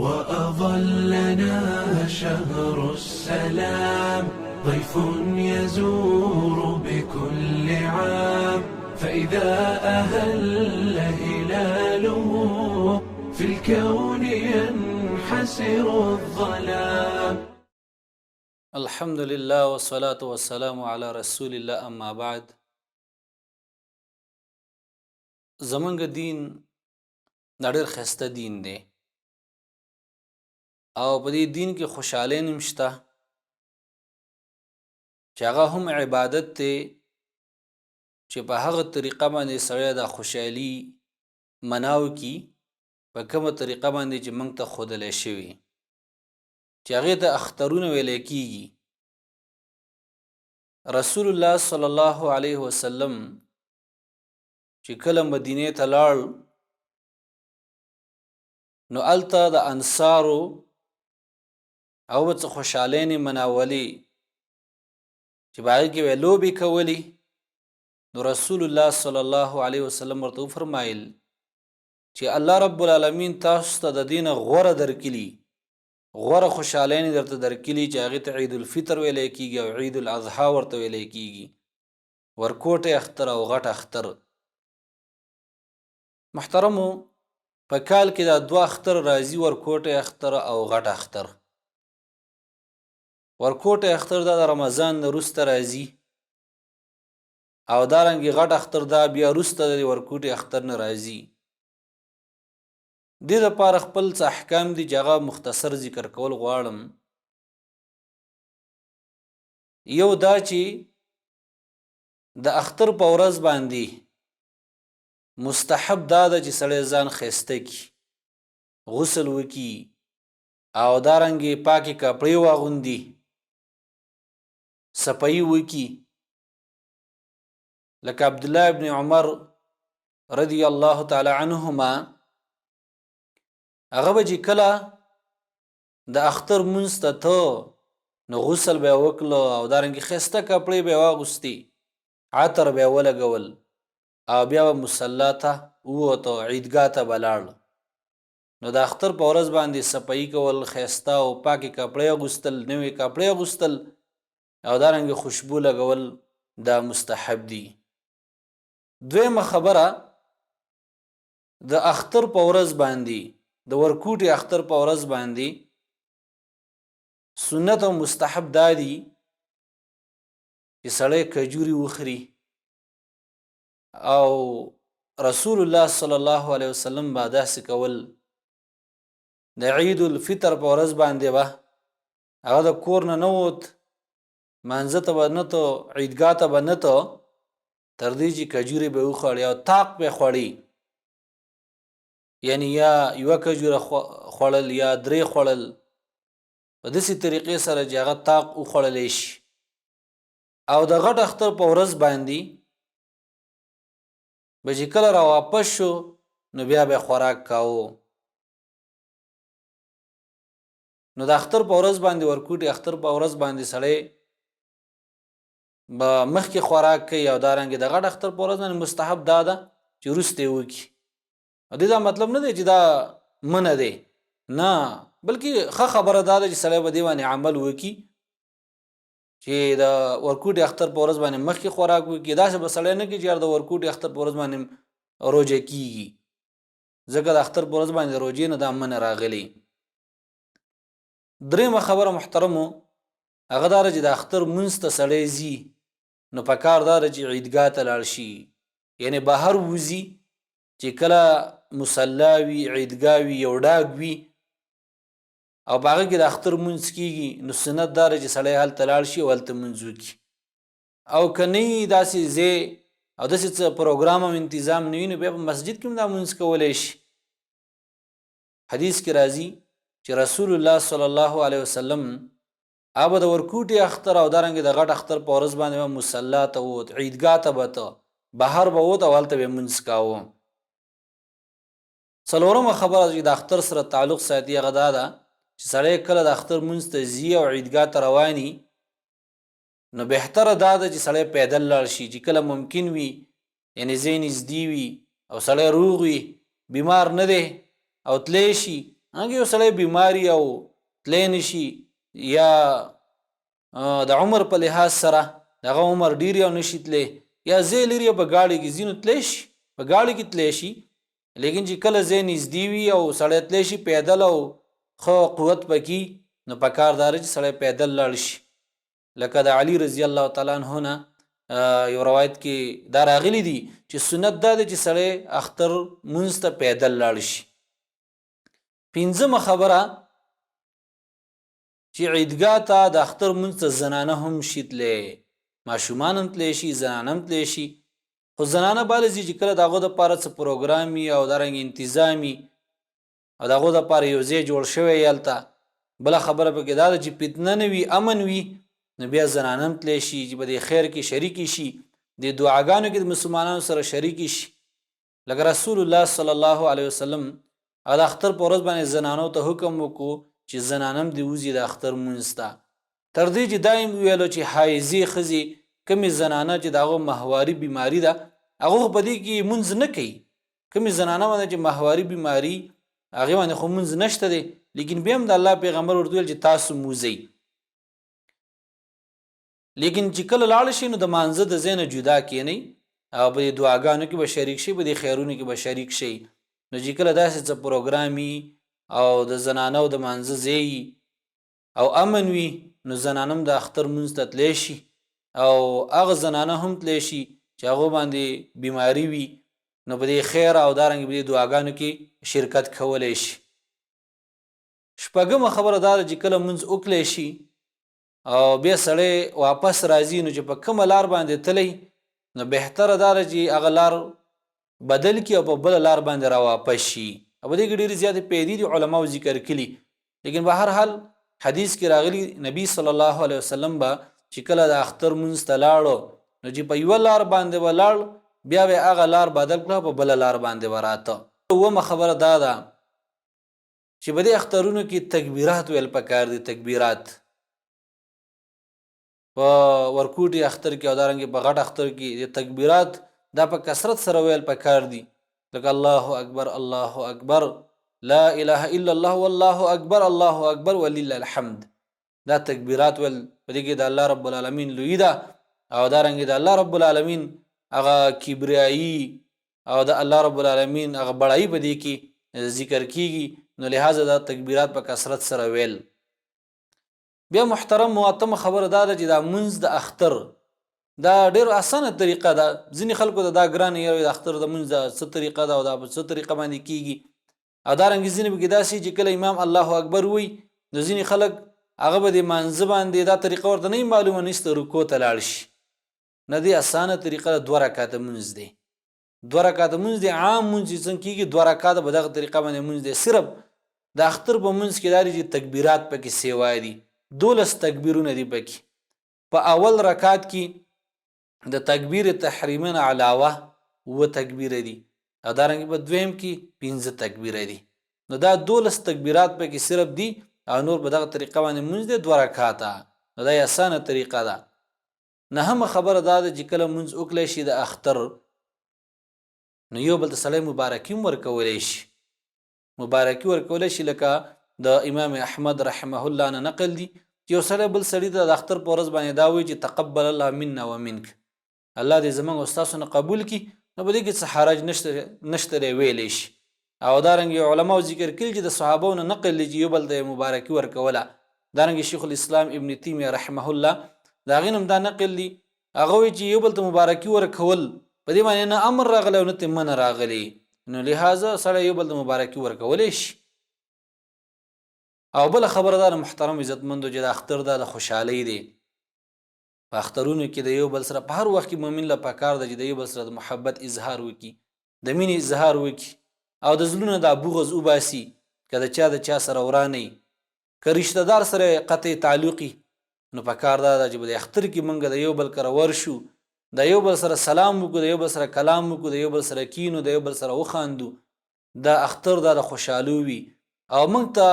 وأظلنا شهر السلام ضيف يزور بكل عام فإذا أهل هلاله في الكون ينحسر الظلام. الحمد لله والصلاة والسلام على رسول الله اما بعد. زمونږ دین ډېر ښایسته دین دی او په دې دین کې خوشحالي هم شته چې هغه هم عبادت دی چې په هغه طریقه باندې سړی د خوشحالي مناو کی په کومه طریقه باندې چې موږ ته ښودلی شوي چې هغې ته اخترونه ویلی کېږي. رسول الله صلی الله علیه وسلم چې کله مدینې ته لاړ نو هلته د انصارو او به څه خوشحالۍ مناولې چې په هغې کې به یې لوبې کولې. نو رسول الله صلی الله علیه وسلم ورته وفرمایل چې الله رب العالمین تاسو ته د دې نه غوره درکلي غوره خوشحالۍ درته درکلي چې هغې ته عید الفطر ویلی کېږي او عید الاضحی ورته ویلی کېږي، ورکوټی اختر او غټ اختر. محترمو په کال کې دا دوه اختر راځي، ورکوټی اختر او غټ اختر. ورکوټی اختر دا د رمضان نه وروسته راځي او دارنګې غټ اختر دا بیا وروسته د ورکوټي اختر نه راځي. دې دپاره خپل څه احکام دي چې هغه مختصر ذکر کول غواړم. یو دا چې د اختر په ورځ باندې مستحب دا ده چې سړی ځان ښایسته کي، غسل وکي او دارنګې پاکې کپړې واغوندي، صفایي وکي. لکه عبدالله ابن عمر رضی الله تعالی عنهما هغه به چې کله د اختر مونځ ته ته نو غسل به یې وکړه او دارنګې ښایسته کپړې به یې واغوستې، عطر به یې ولګول او بیا به مصلا ته ووته، عیدګاه ته به لاړ. نو د اختر په ورځ باندې صفایي کول، ښایسته او پاکې کپړې اغوستل، نوې کپړې اغوستل او دارنګې خوشبو لګول دا مستحب دي. دویمه خبره د اختر په ورځ باندې د ورکوټي اختر په ورځ باندې سنت او مستحب دا دي چې سړی کجوري وخوري او رسول الله صلی الله علیه وسلم به داسې کول. د عید الفطر په ورځ باندې به هغه د کور نه نه ووت، مانځه ته به نه ته، عیدګاه ته به نه ته، تر دې چې کجورې به وخوړې او طاق به یې خوړې، یعنی یا یوه کجوره خوړل یا درې خوړل، په داسې طریقې سره چې هغه طاق وخوړلی شي. او د غټ اختر په ورځ باندې به چې کله را واپس شو نو بیا به یې خوراک کاوه. نو د اختر په ورځ باندې ورکوټي اختر په ورځ باندې سړی به مخکې خوراک کوي او دارنګې د غټ اختر په ورځ باندې مستحب دا ده چې وروسته یې وکړي. او دې دا مطلب نه دی چې دا منع دی، نه، بلکې ښه خبره دا ده چې سړی به دې باندې عمل وکړي چې د ورکوټي اختر په ورځ باندې مخکې خوراک وکړي. داسې به سړی نه کوي چې یار د ورکوټي اختر په ورځ باندې روژه کېږي، ځکه د اختر په ورځ باندې د روژې نه دا منع راغلی. درېیمه خبره محترمو هغه دا ده چې د اختر مونځ ته سړی ځي نو په کار دا ده چې عیدګاه ته لاړ شي، یعنې بهر وځي چې کله مصلا وي، عیدګاه وي، یو ډاګ وي او په هغه کې د اختر مونځ کېږي، نو سنت دا ده چې سړی هلته لاړ شي او هلته مونځ وکړي. او که نه وي داسې ځای او داسې څه پروګرام او انتظام نه وي نو بیا په مسجد کې هم دا مونځ کولی شي. حدیث کې راځي چې رسول الله صلی الله علیه وسلم هغه د ورکوټي اختر او دارنګې د غټ اختر په ورځ باندې به مصلا ته ووت، عیدګاه ته به ته، بهر به ووت او هلته به یې مونځ کاوه. څلورمه خبره چې د اختر سره تعلق ساتي هغه دا ده چې سړی کله د اختر مونځ ته ځي او عیدګاه ته رواني نو بهتره دا ده چې سړی پیدل لاړ شي، چې کله ممکن وي، یعنی ځای نږدې وي او سړی روغ وي، بیمار نه دی او تلی شي هغه یو سړی بیماری او تلی نشي یا د عمر په لحاظ سره دغه عمر ډیر او نشي تلی یا ځای لري په ګاډي کې ځینو تلی شي په ګاډي کې تلی شي لیکن چې کله ځای نږدې وي او سړی تلی شي پیدل او ښه قوت پکې نو پکار دار چې سړی پیدل لاړ شي لکه د علي رضی الله تعالی عنہ نه یو روایت کې دا راغلی دي چې سنت دا دی چې سړی اختر مونځ ته پیدل لاړ شي. پنځمه خبره چې عیدګاه ته د اختر مونځ ته زنانه هم شي تلی ماشومان هم تلی شي زنانه هم تلی شي خو زنانه بالا ځي چې کله د هغو دپاره څه پروګرام وي او دارنګې انتظام وي او د هغو دپاره یو ځای جوړ شوی وي هلته بله خبره پکې دا ده چې فتنه نه وي امن وي نو بیا زنانه هم تلی شي چې په دې خیر کې شریکې شي د دعاګانو کې د مسلمانانو سره شریکې شي لکه رسول الله صلی الله علیه وسلم د اختر په ورځ باندې زنانو ته حکم وکړو چې زنانه هم دې وځي د اختر مونځ ته تر دې چې دا یې وویلو چې حایضې ښځې کمې زنانه چې د هغو ماهواري بیماري ده هغه خو په دې کې مونځ نه کوي کمې زنانه باندې چې ماهواري بیماري هغې باندې خو مونځ نشته دی لیکن بیا هم د الله پیغمبر ورته ویل چې تاسو موځئ لیکن چې کله لاړ شي نو د مانځه د ځای نه جدا کینئ او په دې دعاګانو کې به شریک شي په دې خیرونو کې به شریک شي نو چې کله داسې څه پروګرام وي او د زنانو د مانځه ځای او امن وي نو زنانه هم د اختر مونځ ته تلی شي او هغه زنانه هم تلی شي چې هغو باندې بیماري وي نو په دې خیر او دارنګې په دې دعاګانو کې شرکت کولی شي. شپږمه خبره دا ده چې کله مونځ وکلی شي او بیا سړی واپس راځي نو چې په کومه لار باندې تلی نو بهتره دا ده چې هغه لار بدل کړي او په بله لار باندې راواپس شي او په دې کې ډېرې زیاتې پیدې دي علماو ذکر کړي لیکن به هر حال حدیث کې راغلی نبی صلی الله علیه وسلم به چې کله د اختر مونځ ته لاړو نو چې په یوه لار باندې به لاړ بیا به هغه لار بدل کړه په بله لار باندې به راته. اومه خبره دا ده چې په دې اخترونو کې تکبیرات ویل پکار دي تکبیرات په ورکوټي اختر کې او دارنګې په غټ اختر کې د تکبیرات دا په کثرت سره ویل پکار دي لکه الله اکبر الله اکبر لا اله الا الله والله اکبر الله اکبر ولله الحمد دا تکبیرات ول په دې کې د الله رب العالمین لوی ده او دارنګې د الله رب العالمین هغه کبریایي او د الله رب العالمین هغه بړایي په دې کې ذکر کیږي نو لہذا دا تکبیرات په کثرت سره ویل. بیا محترم مواتم خبره دا ده چې دا مونځ د اختر دا ډېر اسانه طریقه ده ځینې خلکو ته دا ګرانه یو د اختر د مونځ څه طریقه ده او دا په څه طریقه باندې کیږي او دارنګې ځینې پکې داسې چې کله امام الله اکبر وایي نو ځینې خلک هغه به د مانځه باندې دا طریقه ورته نه معلومه نشته رکوع ته لاړ شي نه دی اسانه طریقه ده 2 رکعاته مونځ دی 2 رکعاته مونځ دی عام مونځ چې څنګه کیږي 2 رکعاته به دغه طریقه باندې مونځ دی صرف د اختر په مونځ کې دا دي چې تکبیرات پکې سیوا دي 12 تکبیرونه دي پکې په اول رکعت کې د تکبیر تحریمن علاوه و تکبیر دي او دارنګه په دویم کې 15 تکبیر دي نو دا 12 تکبیرات پکې صرف دي او نور په دغه طریقه باندې مونځ دی 2 رکعاته نو دا اسانه طریقه ده. نه هم خبره دا ده چې کله مونځ وکړی شي د اختر نو یو بل ته سړی مبارکي ورکولی شي مبارکي ورکولی شي لکه د امام احمد رحمه الله نه نقل دي چې یو سړی بل سړي ته د اختر په ورځ باندې دا وایي چې تقبل الله منا ومنک الله دې زموږ او ستاسو نه قبول کړي نو په دې کې څه حرج نشته دی ویلی شي او دارنګې علماو ذکر کړي چې د صحابو نه نقل دي چې یو بل ته مبارکي ورکوله دارنګې شیخ الاسلام ابن تیمیه رحمه الله د هغې نه هم دا نقل دي هغه وایي چې یو بل ته مبارکي ورکول په دې باندې نه امر راغلی او نه ترې منع راغلی نو لہذا سړی یو بل ته مبارکي ورکولی شي. او بله خبره دا د محترم عزتمندو چې د اختر دا د خوشحالۍ دی په اخترونو کې د یو بل سره په هر وخت کې مؤمن له پکار ده چې د یو بل سره د محبت اظهار وکړي د مینې اظهار وکړي او د زړونو دا بغض وباسي که د چا سره ورانئ که رشته دار سره قطع تعلقي نو پکار دا ده چې په د اختر کې موږ د یو بل کره ورشو د یو بل سره سلام وکړو د یو بل سره کلام وکړو د یو بل سره کینو د یو بل سره وخاندو دا اختر دا د خوشحالو وي او موږ ته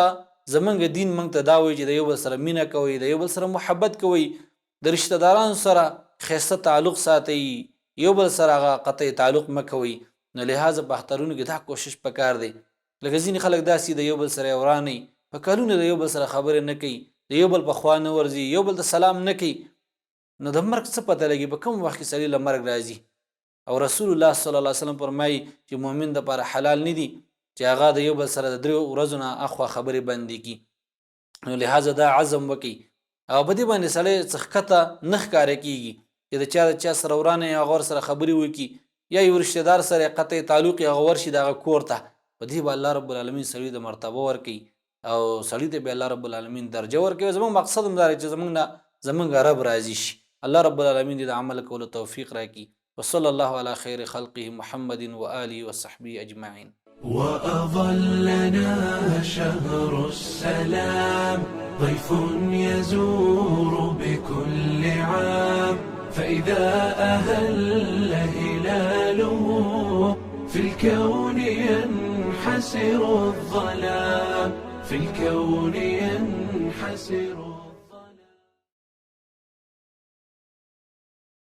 زمونږ دین موږ ته دا وایي چې د یو بل سره مینه کوئ د یو بل سره محبت کوئ د رشته دارانو سره ښایسته تعلق ساتئ یو بل سره هغه قطع تعلق مه کوئ نو لہذا په اخترونو کې دا کوشش پکار دی لکه ځینې خلک داسې د یو بل سره وراني په کلونه د یو بل سره خبرې نه کوي، د یو بل په خوا نه ورځي، یو بل ته سلام نه کوي، نو د مرګ څه پته لګي په کوم وخت کې سړي له مرګ راځي. او رسول الله صلی الله علیه وسلم فرمایي چې مؤمن دپاره حلال نه دي چې هغه د یو بل سره د 3 ورځو نه اخوا خبرې بندې کړي. نو لهذا دا عزم وکړي او په دې باندې سړی څه ښکته نه ښکاره کېږي چې د چا سره ورانه یا هغه ورسره خبرې وکړي یا یو رشته دار سره قطع تعلق یې هغه ورشي د هغه کور ته. په دې به الله رب العالمین سړي د مرتبه ورکوي او سړي ته به الله رب العالمین درجه ورکوي. زموږ مقصد هم دا دی چې زموږ رب راضي شي. الله رب العالمین دې د عمل کولو توفیق راکړي. وصلى الله على خير خلقه محمد وآله وصحبه أجمعين. وأظلنا شهر السلام ضيف يزور بكل عام، فإذا أهل هلاله في الكون ينحسر الظلام، في الكون ينحسر